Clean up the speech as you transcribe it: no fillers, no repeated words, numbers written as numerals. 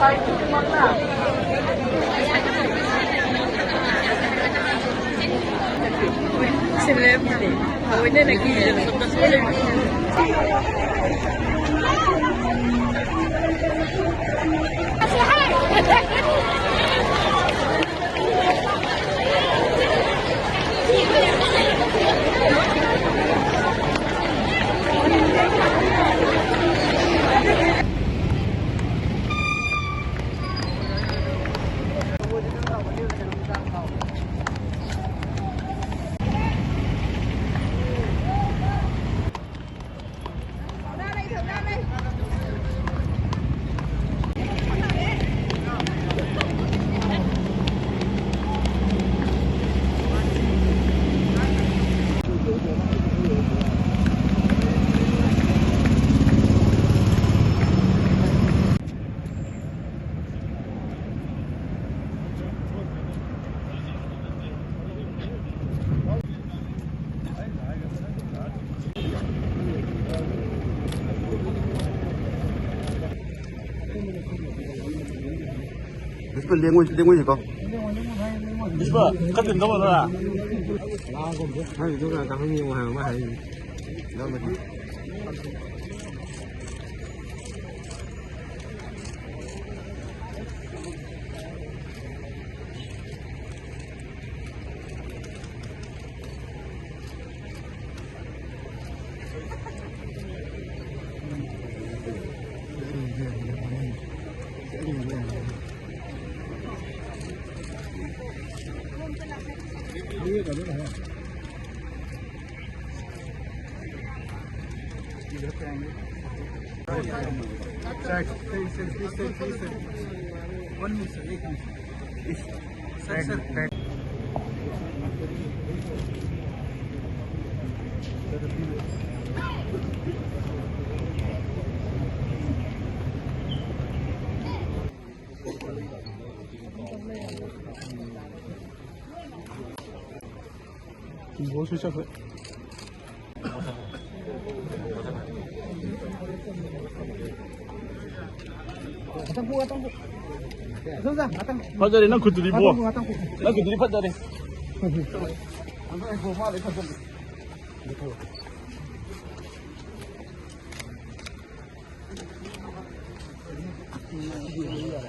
Celebrity. Oh, ini lagi celebrity. liên quan gì con? Bispa, cắt tiền đâu mà thôi à? Hai chúng ta tăng nhiều hàng mà hay. Đó mà. 뭐 수첩을? phát ra đây nó khử từ đi mua nó khử từ đi phát ra đây